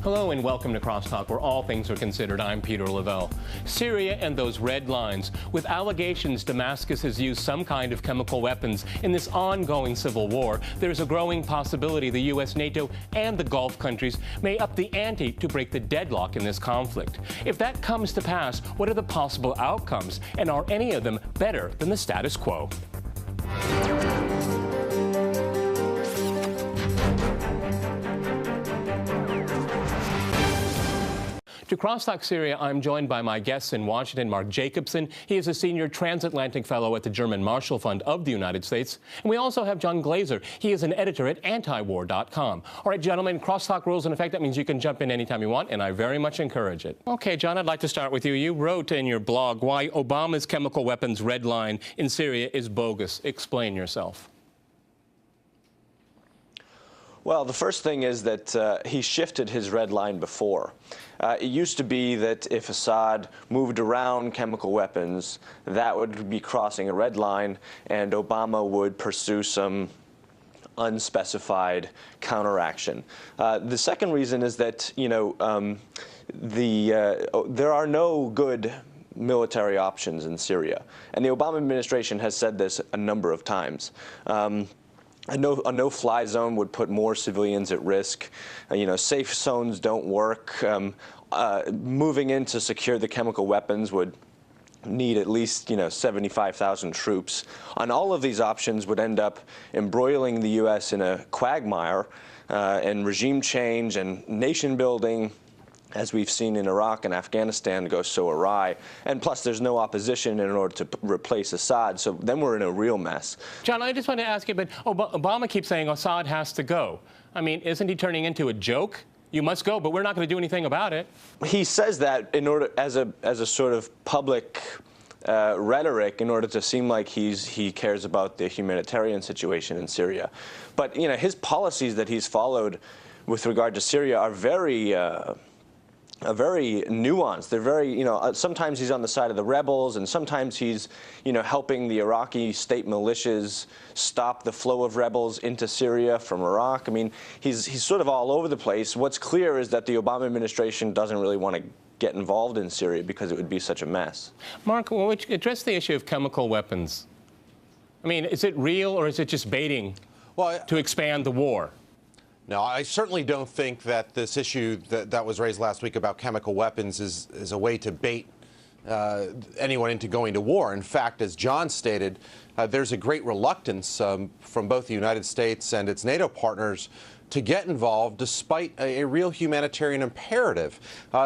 Hello and welcome to Crosstalk, where all things are considered. I'm Peter Lavelle. Syria and those red lines. With allegations Damascus has used some kind of chemical weapons in this ongoing civil war, there's a growing possibility the U.S., NATO, and the Gulf countries may up the ante to break the deadlock in this conflict. If that comes to pass, what are the possible outcomes, and are any of them better than the status quo? To Crosstalk Syria, I'm joined by my guests in Washington, Mark Jacobson. He is a senior transatlantic fellow at the German Marshall Fund of the United States. And we also have John Glazer. He is an editor at antiwar.com. All right, gentlemen, Crosstalk rules in effect. That means you can jump in anytime you want, and I very much encourage it. Okay, John, I'd like to start with you. You wrote in your blog why Obama's chemical weapons red line in Syria is bogus. Explain yourself. Well, the first thing is that he shifted his red line before. It used to be that if Assad moved around chemical weapons, that would be crossing a red line, and Obama would pursue some unspecified counteraction. The second reason is that, there are no good military options in Syria, and the Obama administration has said this a number of times. A no-fly zone would put more civilians at risk. Safe zones don't work. Moving in to secure the chemical weapons would need at least 75,000 troops. And all of these options would end up embroiling the U.S. in a quagmire, and regime change and nation building, as we've seen in Iraq and Afghanistan, go so awry. And plus, there's no opposition in order to replace Assad, so then we're in a real mess. John, I just want to ask you, but Obama keeps saying Assad has to go. I mean, isn't he turning into a joke? You must go, but we're not going to do anything about it. He says that in order, as a sort of public rhetoric, in order to seem like he cares about the humanitarian situation in Syria. But his policies that he's followed with regard to Syria are very nuanced. They're very, sometimes he's on the side of the rebels, and sometimes he's, helping the Iraqi state militias stop the flow of rebels into Syria from Iraq. I mean, he's sort of all over the place. What's clear is that the Obama administration doesn't really want to get involved in Syria because it would be such a mess. Mark, will you address the issue of chemical weapons? I mean, is it real, or is it just baiting to expand the war? No, I certainly don't think that this issue that was raised last week about chemical weapons is a way to bait anyone into going to war. In fact, as John stated, there's a great reluctance from both the United States and its NATO partners to get involved despite a real humanitarian imperative.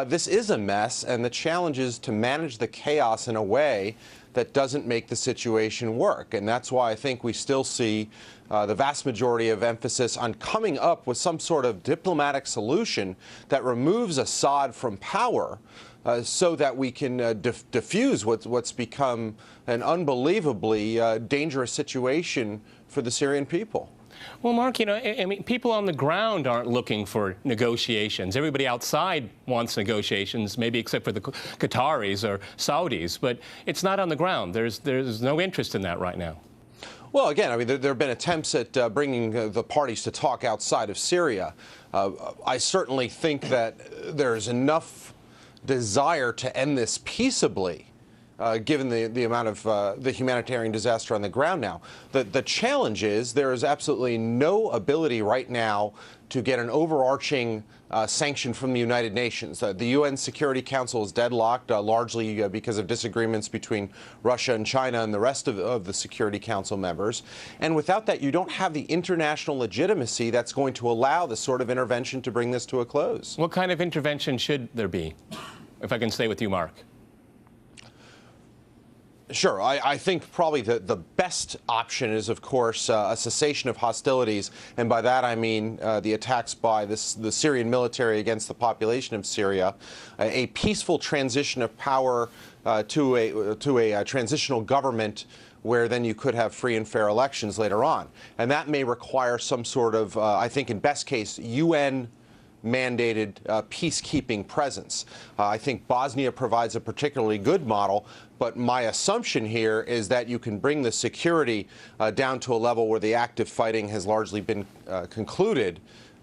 This is a mess, and the challenge is to manage the chaos in a way that doesn't make the situation work. And that's why I think we still see the vast majority of emphasis on coming up with some sort of diplomatic solution that removes Assad from power so that we can diffuse what's become an unbelievably dangerous situation for the Syrian people. Well, Mark, I mean, people on the ground aren't looking for negotiations. Everybody outside wants negotiations, maybe except for the Qataris or Saudis, but it's not on the ground. There's no interest in that right now. Well, again, I mean, there have been attempts at bringing the parties to talk outside of Syria. I certainly think that there's enough desire to end this peaceably, given the amount of the humanitarian disaster on the ground now. The challenge is there is absolutely no ability right now to get an overarching sanction from the United Nations. The UN Security Council is deadlocked, largely because of disagreements between Russia and China and the rest of the Security Council members. And without that, you don't have the international legitimacy that's going to allow the sort of intervention to bring this to a close. What kind of intervention should there be, if I can stay with you, Mark? Sure. I think probably the best option is, of course, a cessation of hostilities. And by that, I mean the attacks by the Syrian military against the population of Syria, a peaceful transition of power to a transitional government where then you could have free and fair elections later on. And that may require some sort of, I think in best case, UN mandated peacekeeping presence. I think Bosnia provides a particularly good model, but my assumption here is that you can bring the security down to a level where the active fighting has largely been concluded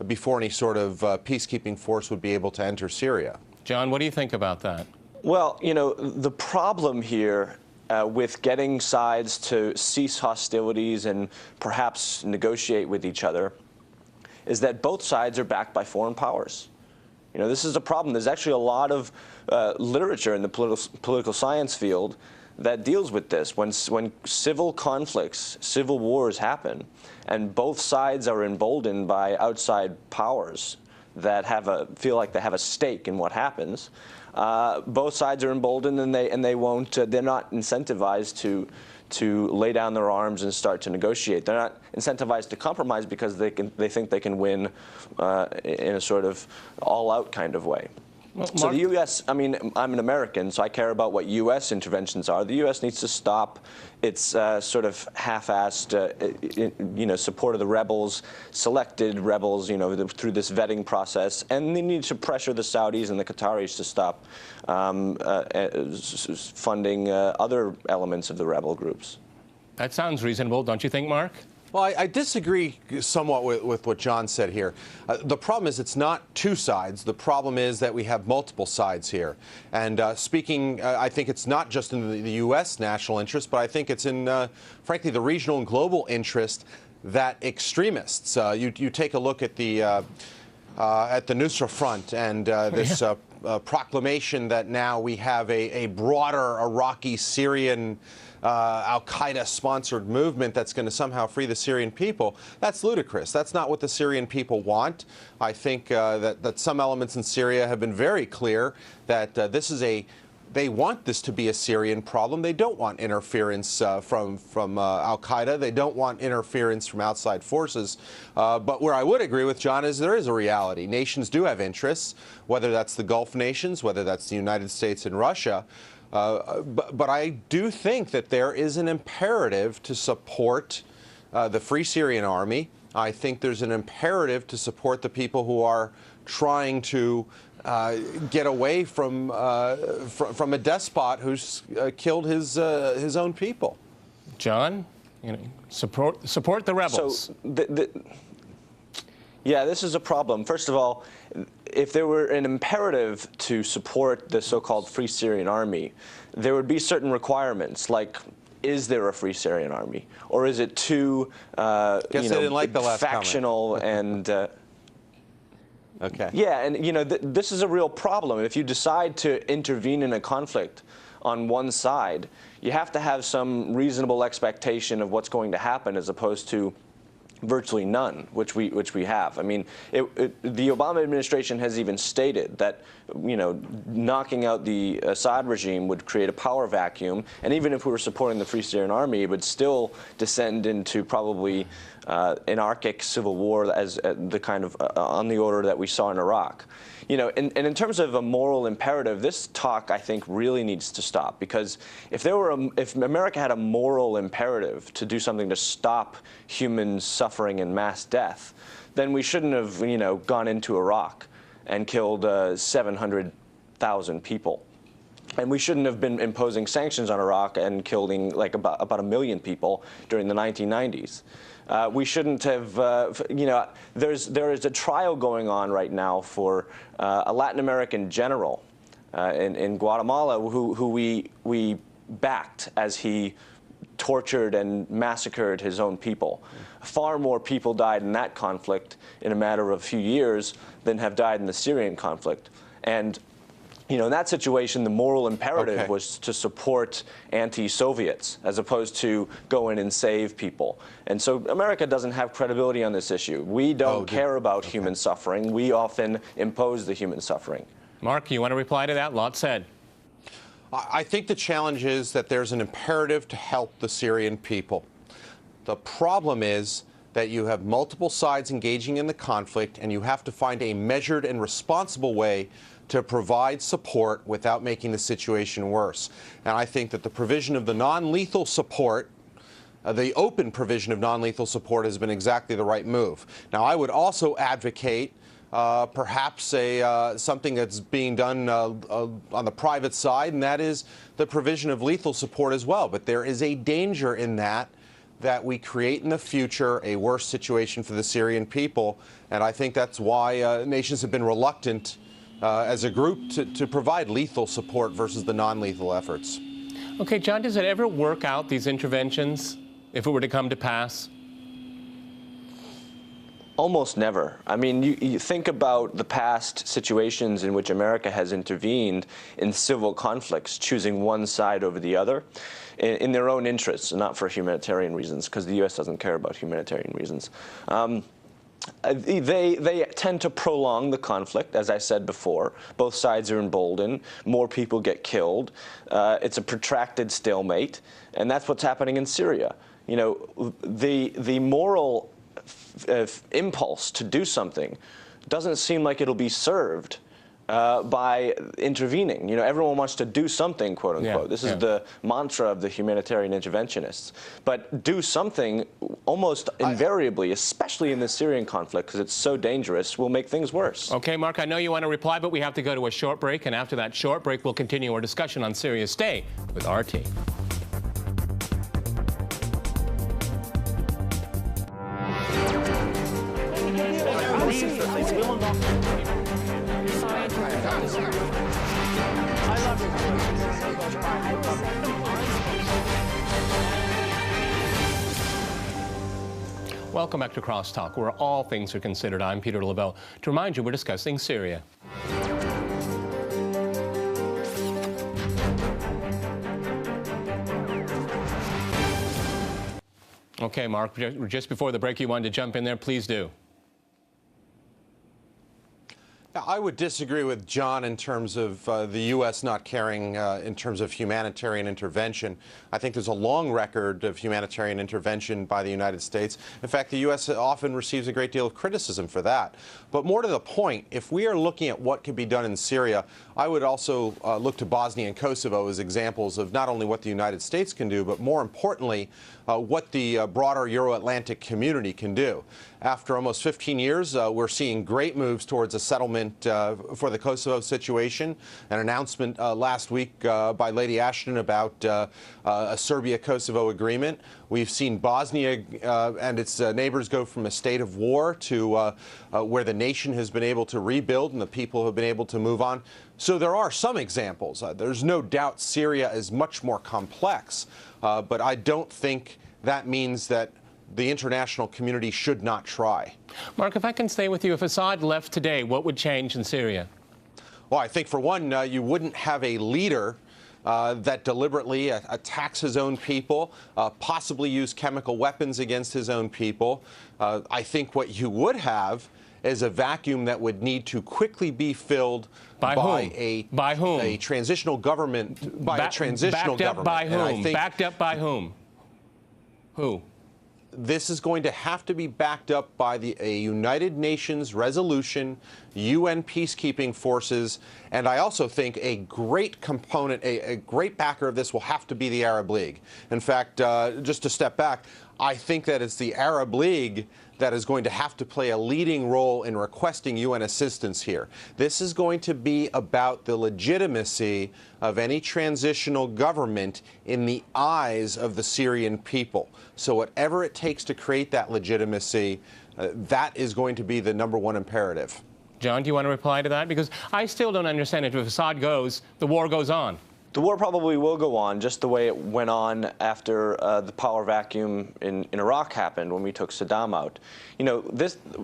before any sort of peacekeeping force would be able to enter Syria. John, what do you think about that? Well, the problem here with getting sides to cease hostilities and perhaps negotiate with each other is that both sides are backed by foreign powers. This is a problem. There's actually a lot of literature in the political science field that deals with this. When civil conflicts, civil wars happen, and both sides are emboldened by outside powers that feel like they have a stake in what happens, both sides are emboldened, and they won't. They're not incentivized to lay down their arms and start to negotiate. They're not incentivized to compromise because they think they can win in a sort of all-out kind of way. Well, so the U.S., I'm an American, so I care about what U.S. interventions are. The U.S. needs to stop its sort of half-assed, support of the rebels, selected rebels, through this vetting process, and they need to pressure the Saudis and the Qataris to stop funding other elements of the rebel groups. That sounds reasonable, don't you think, Mark? Well, I disagree somewhat with what John said here. The problem is it's not two sides. The problem is that we have multiple sides here. And I think it's not just in the U.S. national interest, but I think it's in, frankly, the regional and global interest that extremists. You take a look at the Nusra Front and this proclamation that now we have a broader Iraqi, Syrian, al-Qaeda-sponsored movement that's going to somehow free the Syrian people. That's ludicrous. That's not what the Syrian people want. I think that some elements in Syria have been very clear that they want this to be a Syrian problem. They don't want interference from al-Qaeda. They don't want interference from outside forces. But where I would agree with John is there is a reality. Nations do have interests, whether that's the Gulf nations, whether that's the United States and Russia. But I do think that there is an imperative to support the Free Syrian Army. I think there's an imperative to support the people who are trying to get away from a despot who's killed his own people. John, support the rebels. So yeah, this is a problem. First of all, if there were an imperative to support the so-called Free Syrian Army, there would be certain requirements, like, is there a Free Syrian Army? Or is it too factional and... Okay. Yeah, and this is a real problem. If you decide to intervene in a conflict on one side, you have to have some reasonable expectation of what's going to happen, as opposed to virtually none, which we have. I mean, the Obama administration has even stated that knocking out the Assad regime would create a power vacuum, and even if we were supporting the Free Syrian Army, it would still descend into probably anarchic civil war as the kind of on the order that we saw in Iraq. And in terms of a moral imperative, this talk, I think, really needs to stop, because if America had a moral imperative to do something to stop human suffering and mass death, then we shouldn't have gone into Iraq and killed 700,000 people. And we shouldn't have been imposing sanctions on Iraq and killing like about 1 million people during the 1990s. We shouldn't have, there is a trial going on right now for a Latin American general in Guatemala who we backed as he tortured and massacred his own people. Far more people died in that conflict in a matter of a few years than have died in the Syrian conflict. And in that situation, the moral imperative was to support anti-Soviets as opposed to go in and save people. And so America doesn't have credibility on this issue. We don't care about human suffering. We often impose the human suffering. Mark, you want to reply to that? Lot said. I think the challenge is that there's an imperative to help the Syrian people. The problem is that you have multiple sides engaging in the conflict, and you have to find a measured and responsible way to provide support without making the situation worse. And I think that the provision of the non-lethal support, the open provision of non-lethal support, has been exactly the right move. Now, I would also advocate perhaps something that's being done on the private side, and that is the provision of lethal support as well. But there is a danger in that that we create in the future a worse situation for the Syrian people. And I think that's why nations have been reluctant as a group to provide lethal support versus the non-lethal efforts. Okay, John, does it ever work out, these interventions, if it were to come to pass? Almost never. I mean, you think about the past situations in which America has intervened in civil conflicts, choosing one side over the other in their own interests, not for humanitarian reasons, because the U.S. doesn't care about humanitarian reasons. They tend to prolong the conflict, as I said before. Both sides are emboldened. More people get killed. It's a protracted stalemate, and that's what's happening in Syria. You know, the moral impulse to do something doesn't seem like it'll be served by intervening. You know, everyone wants to do something, quote unquote. This is the mantra of the humanitarian interventionists. But do something almost invariably, especially in the Syrian conflict, because it's so dangerous, will make things worse. Okay, Mark, I know you want to reply, but we have to go to a short break. And after that short break, we'll continue our discussion on Syria. Stay with RT. Welcome back to Crosstalk, where all things are considered. I'm Peter LaBelle. To remind you, we're discussing Syria. Okay, Mark, just before the break, you wanted to jump in there. Please do. I would disagree with John in terms of the U.S. not caring in terms of humanitarian intervention. I think there's a long record of humanitarian intervention by the United States. In fact, the U.S. often receives a great deal of criticism for that. But more to the point, if we are looking at what can be done in Syria, I would also look to Bosnia and Kosovo as examples of not only what the United States can do, but more importantly, what the broader Euro-Atlantic community can do. After almost 15 years, we're seeing great moves towards a settlement for the Kosovo situation. An announcement last week by Lady Ashton about a Serbia-Kosovo agreement. We've seen Bosnia and its neighbors go from a state of war to where the nation has been able to rebuild and the people have been able to move on. So there are some examples. There's no doubt Syria is much more complex, but I don't think that means that the international community should not try. Mark, if I can stay with you, if Assad left today, what would change in Syria? Well, I think, for one, you wouldn't have a leader that deliberately attacks his own people, possibly use chemical weapons against his own people. I think what you would have is a vacuum that would need to quickly be filled by a transitional government, by a transitional government. Backed up by whom? Backed up by whom? Who? This is going to have to be backed up by a United Nations resolution, UN peacekeeping forces, and I also think a great component, a great backer of this will have to be the Arab League. In fact, just to step back, I think that it's the Arab League that is going to have to play a leading role in requesting UN assistance here. This is going to be about the legitimacy of any transitional government in the eyes of the Syrian people. So whatever it takes to create that legitimacy, that is going to be the #1 imperative. John, do you want to reply to that? Because I still don't understand it. If Assad goes, the war goes on. The war probably will go on just the way it went on after the power vacuum in Iraq happened when we took Saddam out. You know,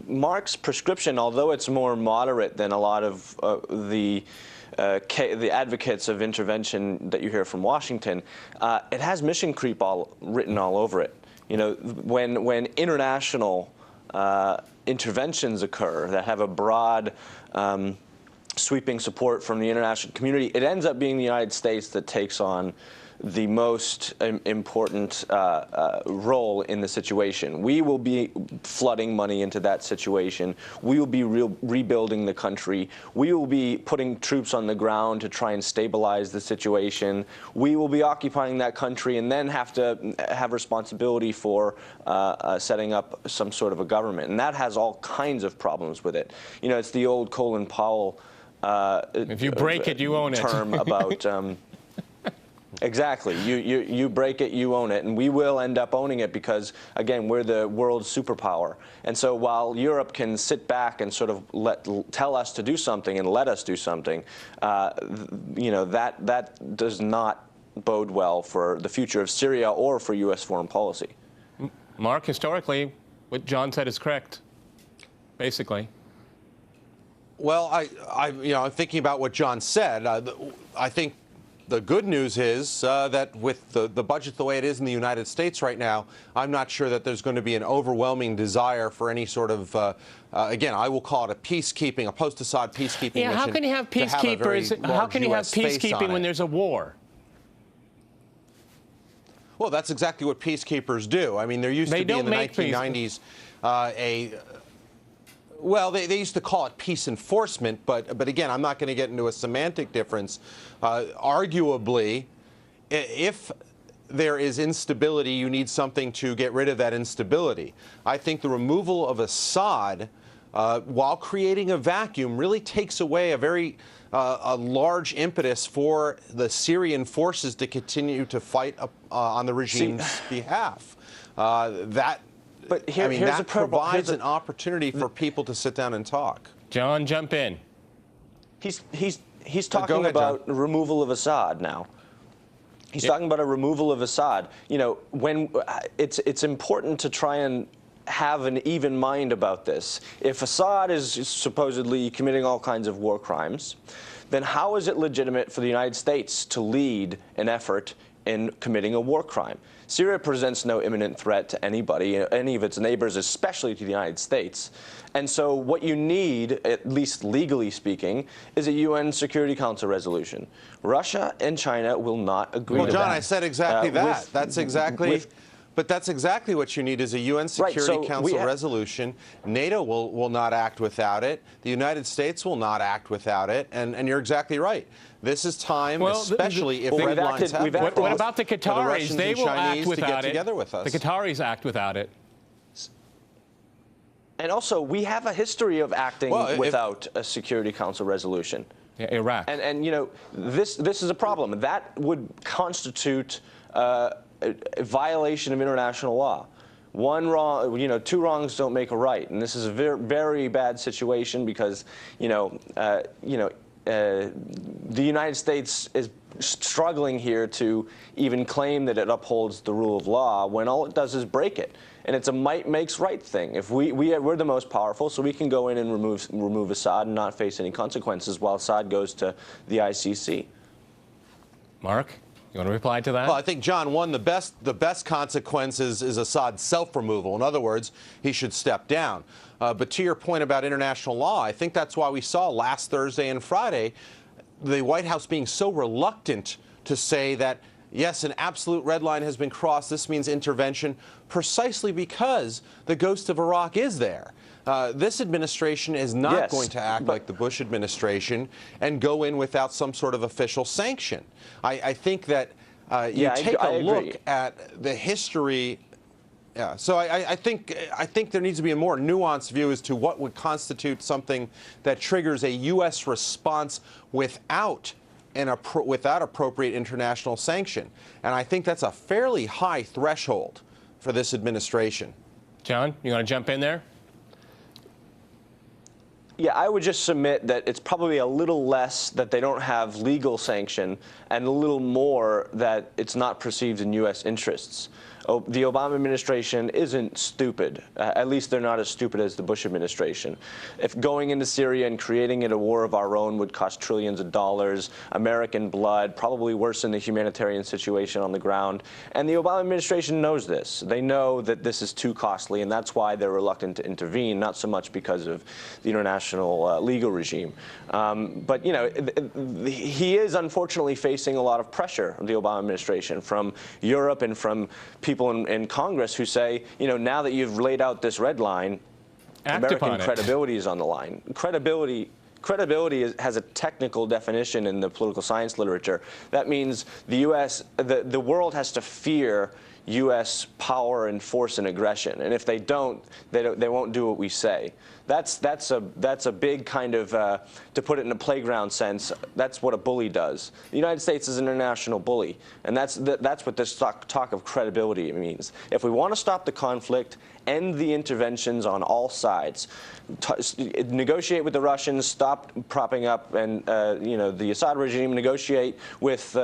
Mark's prescription, although it's more moderate than a lot of the advocates of intervention that you hear from Washington, it has mission creep written all over it. You know, when international interventions occur that have a broad sweeping support from the international community, it ends up being the United States that takes on the most important role in the situation. We will be flooding money into that situation. We will be rebuilding the country. We will be putting troops on the ground to try and stabilize the situation. We will be occupying that country and then have to have responsibility for setting up some sort of a government. And that has all kinds of problems with it. You know, it's the old Colin Powell if you break it, you own it term about Exactly. You break it, you own it, and we will end up owning it because, again, we're the world's superpower. And so while Europe can sit back and sort of tell us to do something and let us do something, that does not bode well for the future of Syria or for U.S. foreign policy. Mark, historically, what John said is correct, basically. Well, I'm thinking about what John said. I think the good news is that with the budget the way it is in the United States right now, I'm not sure that there's going to be an overwhelming desire for any sort of, again, I will call it a peacekeeping, a post-Assad peacekeeping mission. How can you have peacekeepers? How can you have peacekeeping when there's a war? Well, that's exactly what peacekeepers do. I mean, there used to be in the 1990s well, they used to call it peace enforcement, but again, I'm not going to get into a semantic difference. Arguably, if there is instability, you need something to get rid of that instability. I think the removal of Assad, while creating a vacuum, really takes away a large impetus for the Syrian forces to continue to fight on the regime's behalf. But that provides an opportunity for people to sit down and talk. John, jump in. He's talking about the removal of Assad now. He's talking about a removal of Assad. You know, when it's important to try and have an even mind about this. If Assad is supposedly committing all kinds of war crimes, then how is it legitimate for the United States to lead an effort in committing a war crime? Syria presents no imminent threat to anybody, any of its neighbors, especially to the United States. And so what you need, at least legally speaking, is a UN Security Council resolution. Russia and China will not agree to that. Well, John, I said exactly that. That's exactly... But that's exactly what you need is a UN Security Council resolution. NATO will not act without it. The United States will not act without it. And you're exactly right. This is time, especially if red lines have been crossed. What about the Qataris? They will act without it. Together with us. The Qataris act without it. And also, we have a history of acting without a Security Council resolution. Yeah, Iraq. And you know, this is a problem. That would constitute a violation of international law. One wrong, two wrongs don't make a right, and this is a very, very bad situation because, the United States is struggling here to even claim that it upholds the rule of law when all it does is break it, and it's a might makes right thing. If we're the most powerful, so we can go in and remove Assad and not face any consequences while Assad goes to the ICC. Mark? You want to reply to that? Well, I think, John, the best consequence is Assad's self-removal. In other words, he should step down. But to your point about international law, I think that's why we saw last Thursday and Friday the White House being so reluctant to say that, yes, an absolute red line has been crossed. This means intervention, precisely because the ghost of Iraq is there. This administration is not going to act like the Bush administration and go in without some sort of official sanction. I think that you take a look at the history. Yeah, so I think there needs to be a more nuanced view as to what would constitute something that triggers a U.S. response without appropriate international sanction. And I think that's a fairly high threshold for this administration. John, you want to jump in there? Yeah, I would just submit that it's probably a little less that they don't have legal sanction and a little more that it's not perceived in U.S. interests. The Obama administration isn't stupid. At least they're not as stupid as the Bush administration. If going into Syria and creating it a war of our own would cost trillions of dollars, American blood, probably worsen the humanitarian situation on the ground. And the Obama administration knows this. They know that this is too costly, and that's why they're reluctant to intervene, not so much because of the international legal regime. But, he is unfortunately facing a lot of pressure, the Obama administration, from Europe and from people in Congress who say, now that you've laid out this red line, American credibility is on the line. Credibility has a technical definition in the political science literature. That means the U.S., the world has to fear U.S. power and force and aggression. And if they don't, they won't do what we say. That's a big kind of, to put it in a playground sense, that's what a bully does. The United States is an international bully, and that's what this talk of credibility means. If we want to stop the conflict, end the interventions on all sides, negotiate with the Russians, stop propping up and the Assad regime, negotiate with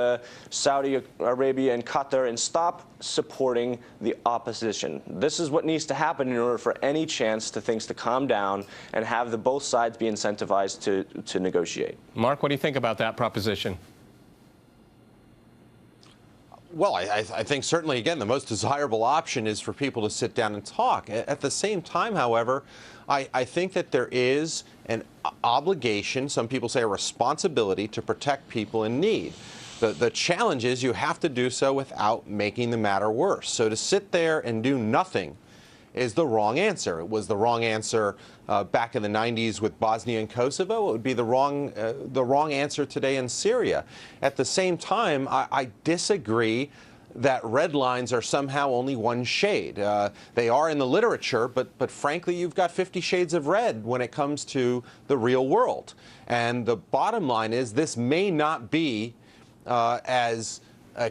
Saudi Arabia and Qatar, and stop supporting the opposition. This is what needs to happen in order for any chance to things to calm down and have both sides be incentivized to negotiate. Mark, what do you think about that proposition? Well, I think certainly, again, the most desirable option is for people to sit down and talk. At the same time, however, I think that there is an obligation, some people say a responsibility, to protect people in need. The challenge is you have to do so without making the matter worse. So to sit there and do nothing is the wrong answer. It was the wrong answer back in the 90s with Bosnia and Kosovo. It would be the wrong answer today in Syria. At the same time, I disagree that red lines are somehow only one shade. They are in the literature, but frankly, you've got 50 shades of red when it comes to the real world. And the bottom line is this may not be as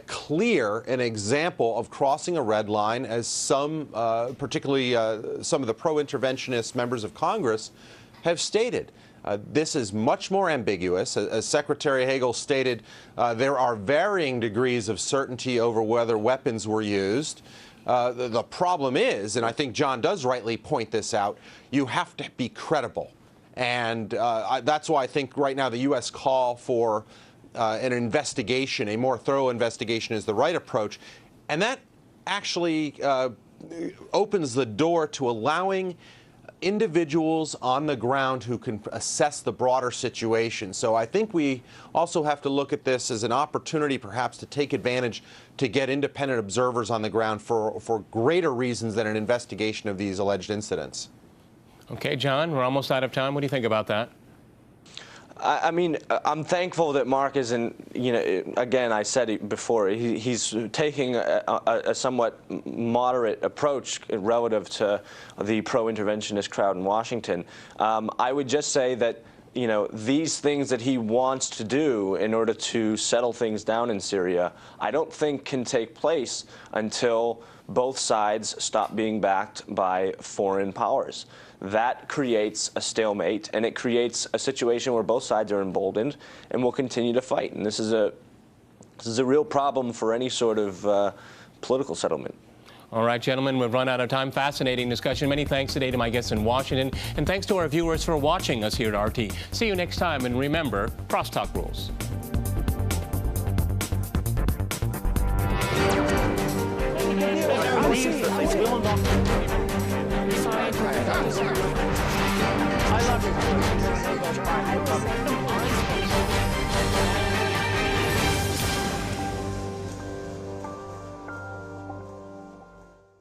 clear an example of crossing a red line as some, particularly some of the pro-interventionist members of Congress, have stated. This is much more ambiguous. As Secretary Hagel stated, there are varying degrees of certainty over whether weapons were used. The problem is, and I think John does rightly point this out, you have to be credible. And that's why I think right now the U.S. call for an investigation, a more thorough investigation, is the right approach. And that actually opens the door to allowing individuals on the ground who can assess the broader situation. So I think we also have to look at this as an opportunity perhaps to take advantage to get independent observers on the ground for greater reasons than an investigation of these alleged incidents. Okay, John, we're almost out of time. What do you think about that? I mean, I'm thankful that Mark isn't, again, I said it before, he's taking a somewhat moderate approach relative to the pro-interventionist crowd in Washington. I would just say that, these things that he wants to do in order to settle things down in Syria, I don't think can take place until both sides stop being backed by foreign powers. That creates a stalemate, and it creates a situation where both sides are emboldened and will continue to fight. And this is a real problem for any sort of political settlement. All right, gentlemen, we've run out of time. Fascinating discussion. Many thanks today to my guests in Washington, and thanks to our viewers for watching us here at RT. See you next time, and remember, crosstalk rules. I love you.